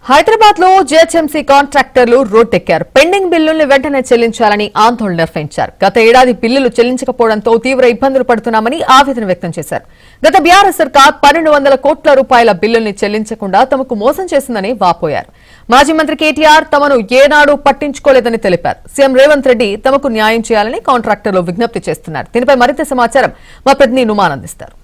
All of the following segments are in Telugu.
హైదరాబాద్ లో జీహెచ్ఎంసీ కాంట్రాక్టర్లు రోడ్డెక్కారు. పెండింగ్ బిల్లుల్ని వెంటనే చెల్లించాలని ఆందోళన నిర్వహించారు. గత ఏడాది బిల్లులు చెల్లించకపోవడంతో తీవ్ర ఇబ్బందులు పడుతున్నామని ఆవేదన వ్యక్తం చేశారు. గత బీఆర్ఎస్ సర్కార్ 1200 కోట్ల రూపాయల బిల్లుల్ని చెల్లించకుండా తమకు మోసం చేసిందని వాపోయారు. మాజీ మంత్రి కేటీఆర్ తమను ఏనాడు పట్టించుకోలేదని తెలిపారు. సీఎం రేవంత్ రెడ్డి తమకు న్యాయం చేయాలని కాంట్రాక్టర్లు విజ్ఞప్తి చేస్తున్నారు. దీనిపై మరింత సమాచారం మా ప్రతినిధి నుమాన్ అందిస్తారు.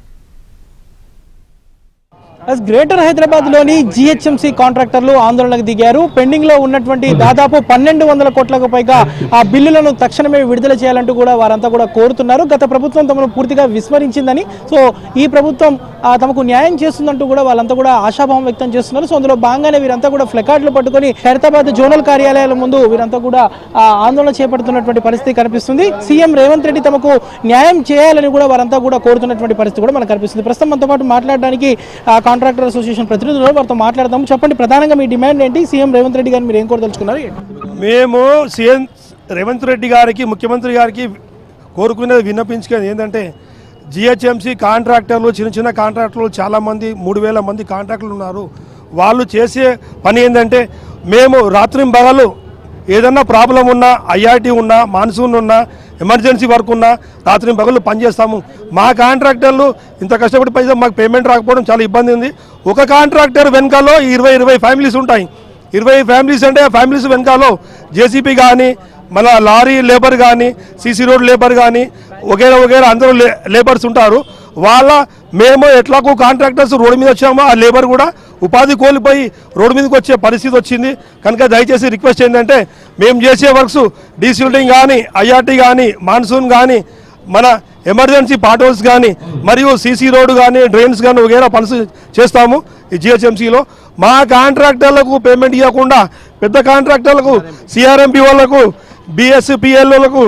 గ్రేటర్ హైదరాబాద్ లోని జీహెచ్ఎంసీ కాంట్రాక్టర్లు ఆందోళనకు దిగారు. పెండింగ్ లో ఉన్నటువంటి దాదాపు 1200 కోట్లకు పైగా ఆ బిల్లులను తక్షణమే విడుదల చేయాలంటూ కూడా వారంతా కూడా కోరుతున్నారు. గత ప్రభుత్వం తమను పూర్తిగా విస్మరించిందని, సో ఈ ప్రభుత్వం తమకు న్యాయం చేస్తుందంటూ కూడా వాళ్ళంతా కూడా ఆశాభావం వ్యక్తం చేస్తున్నారు. సో అందులో భాగంగానే వీరంతా కూడా ఫ్లెకార్డులు పట్టుకొని హైదరాబాద్ జోనల్ కార్యాలయాల ముందు వీరంతా కూడా ఆందోళన చేపడుతున్నటువంటి పరిస్థితి కనిపిస్తుంది. సీఎం రేవంత్ రెడ్డి తమకు న్యాయం చేయాలని కూడా వారంతా కూడా కోరుతున్నటువంటి పరిస్థితి కూడా మనకు కనిపిస్తుంది. ప్రస్తుతం మనతో పాటు మాట్లాడడానికి కాంట్రాక్టర్ అసోసియేషన్ ప్రతినిధులు వారితో మాట్లాడదాం. చెప్పండి, ప్రధానంగా మీ డిమాండ్ ఏంటి? సీఎం రేవంత్ రెడ్డి గారిని మీరు ఏం కోరదలుచుకున్నారు? మేము సీఎం రేవంత్ రెడ్డి గారికి, ముఖ్యమంత్రి గారికి కోరుకునేది, విన్నపించుకునేది ఏంటంటే, జిహెచ్ఎంసీ కాంట్రాక్టర్లు, చిన్న చిన్న కాంట్రాక్టర్లు చాలామంది 3000 మంది కాంట్రాక్టర్లు ఉన్నారు. వాళ్ళు చేసే పని ఏంటంటే, మేము రాత్రింబగలు ఏదన్నా ప్రాబ్లం ఉన్నా, ఐఆర్టీ ఉన్నా, మాన్సూన్ ఉన్నా, ఎమర్జెన్సీ వర్క్ ఉన్నా రాత్రి పగలు పనిచేస్తాము. మా కాంట్రాక్టర్లు ఇంత కష్టపడి పైసా మాకు పేమెంట్ రాకపోవడం చాలా ఇబ్బంది ఉంది. ఒక కాంట్రాక్టర్ వెనకాలో 20 ఫ్యామిలీస్ ఉంటాయి. 20 ఫ్యామిలీస్ అంటే ఆ ఫ్యామిలీస్ వెనకాలో జేసీపీ కానీ, మన లారీ లేబర్ కానీ, సీసీ రోడ్ లేబర్ కానీ, వగేరా అందరూ లేబర్స్ ఉంటారు. మేము ఎట్లాగో కాంట్రాక్టర్స్ రోడ్డు మీద వచ్చామో ఆ లేబర్ కూడా ఉపాధి కోల్పోయి రోడ్డు మీదకి వచ్చే పరిస్థితి వచ్చింది. కనుక దయచేసి రిక్వెస్ట్ ఏంటంటే, మేము చేసే వర్క్స్ డీసిల్టింగ్ కానీ, ఐఆర్టీ కానీ, మాన్సూన్ కానీ, మన ఎమర్జెన్సీ పార్టోల్స్ కానీ, మరియు సీసీ రోడ్డు కానీ, డ్రైన్స్ కానీ వగేరా పనులు చేస్తాము ఈ జిహెచ్ఎంసీలో. మా కాంట్రాక్టర్లకు పేమెంట్ ఇవ్వకుండా పెద్ద కాంట్రాక్టర్లకు, సిఆర్ఎంపీ వాళ్ళకు, బిఎస్పిఎల్లకు,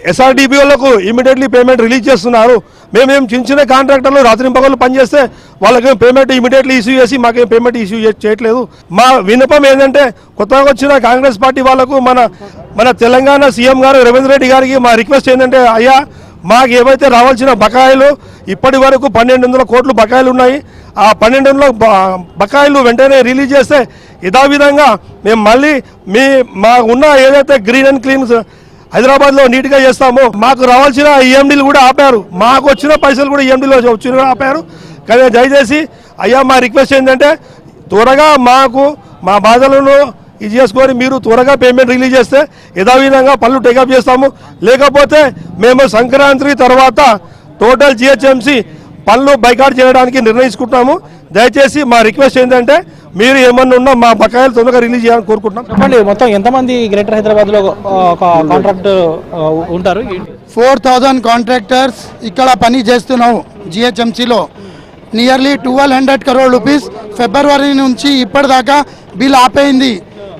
ఎస్ఆర్డిపి వాళ్ళకు ఇమీడియట్లీ పేమెంట్ రిలీజ్ చేస్తున్నారు. మేమేం చిన్న చిన్న కాంట్రాక్టర్లు రాత్రి పగలు పనిచేస్తే వాళ్ళకి పేమెంట్ ఇమీడియట్లీ ఇష్యూ చేసి మాకేం పేమెంట్ ఇష్యూ చేయట్లేదు. మా విన్నపం ఏంటంటే, కొత్తగా వచ్చిన కాంగ్రెస్ పార్టీ వాళ్ళకు, మన తెలంగాణ సీఎం గారు రేవంత్ రెడ్డి గారికి మా రిక్వెస్ట్ ఏంటంటే, అయ్యా మాకు ఏవైతే రావాల్సిన బకాయిలు ఇప్పటి వరకు 1200 కోట్లు బకాయిలు ఉన్నాయి. ఆ 1200 బకాయిలు వెంటనే రిలీజ్ చేస్తే యథావిధంగా మేము మళ్ళీ మా ఉన్న ఏదైతే గ్రీన్ అండ్ క్లీన్ హైదరాబాద్లో నీట్గా చేస్తాము. మాకు రావాల్సిన ఈఎండీలు కూడా ఆపారు. మాకు వచ్చిన పైసలు కూడా ఈఎండీలో వచ్చిన ఆపారు. కానీ దయచేసి అయ్యా మా రిక్వెస్ట్ ఏంటంటే, త్వరగా మాకు మా బాధలను ఇది చేసుకొని మీరు త్వరగా పేమెంట్ రిలీజ్ చేస్తే యథావిధంగా పనులు టేకప్ చేస్తాము. లేకపోతే మేము సంక్రాంతి తర్వాత టోటల్ జిహెచ్ఎంసీ పనులు బైకాట్ చేయడానికి నిర్ణయించుకుంటున్నాము. దయచేసి మా రిక్వెస్ట్ ఏంటంటే, మీరు ఏమన్నా ఉన్నా మా బకాయిలు తొందరగా రిలీజ్ చేయాలని కోరుకుంటున్నాం. చెప్పండి, మొత్తం ఎంతమంది గ్రేటర్ హైదరాబాద్ లో కాంట్రాక్ట్ ఉంటారు? 4000 కాంట్రాక్టర్స్ ఇక్కడ పని చేస్తున్నావు జిహెచ్ఎంసీలో. నియర్లీ 1200 crore రూపీస్ ఫిబ్రవరి నుంచి ఇప్పటిదాకా బిల్ ఆపేయింది.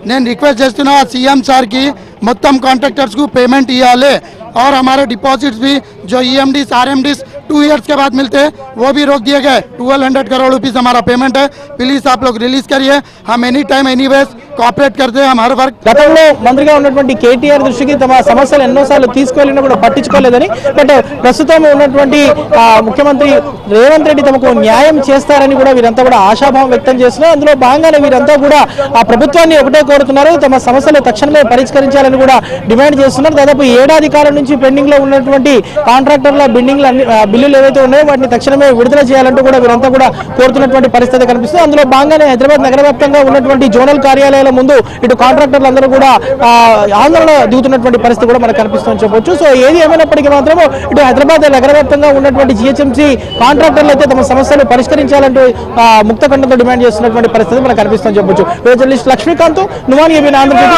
నేను రిక్వెస్ట్ చేస్తున్నా సీఎం సార్కి మొత్తం కాంట్రాక్టర్స్ को पेमेंट इयाले और हमारे डिपॉजिट्स भी जो EMDs RMDs 2 years के बाद मिलते हैं वो भी रोक दिए गए. 1200 crore रुपीस हमारा पेमेंट है. प्लीज आप लोग रिलीज करिए. हम एनी टाइम एनीवेज కోఆపరేట్ करते हैं. हमारा वर्क. గతంలో మంత్రిగా ఉన్నటువంటి కేటీఆర్ దృష్టికి తమ సమస్యలు ఎన్నోసార్లు తీసుకెళ్లినా కూడా పట్టించుకోలేదని, బట్ ప్రస్తుతం ఉన్నటువంటి ముఖ్యమంత్రి రేవంత్ రెడ్డి తమకు న్యాయం చేస్తారని కూడా వీరంతా కూడా ఆశాభావం వ్యక్తం చేస్తున్నారు. అందులో భాగంగానే వీరంతా కూడా ఆ ప్రభుత్వాన్ని ఒకటే కోరుతున్నారు, తమ సమస్యలు తక్షణమే పరిష్కరించాలని కూడా డిమాండ్ చేస్తున్నారు. దాదాపు ఏడాది కాలం నుంచి పెండింగ్ లో ఉన్నటువంటి కాంట్రాక్టర్ల బిల్లులు ఏవైతే ఉన్నాయో వాటిని తక్షణమే విడుదల చేయాలంటూ కూడా వీరంతా కూడా కోరుతున్నటువంటి పరిస్థితి కనిపిస్తుంది. అందులో భాగంగానే హైదరాబాద్ నగర వ్యాప్తంగా ఉన్నటువంటి జోనల్ కార్యాలయాల ముందు ఇటు కాంట్రాక్టర్లు అందరూ కూడా ఆందోళన దిగుతున్నటువంటి పరిస్థితి కూడా మనకు కనిపిస్తుందని చెప్పొచ్చు. సో ఏది ఏమైనప్పటికీ మాత్రం ఇటు హైదరాబాద్ నగర వ్యాప్తంగా ఉన్నటువంటి జిహెచ్ఎంసీ కాంట్రాక్టర్లు అయితే తమ సమస్యలు పరిష్కరించాలంటూ ముక్త కంఠంతో డిమాండ్ చేస్తున్నటువంటి పరిస్థితి మనకు కనిపిస్తుందని చెప్పొచ్చు. Journalist Lakshmikant, Numan, ABN Andhra Pradesh.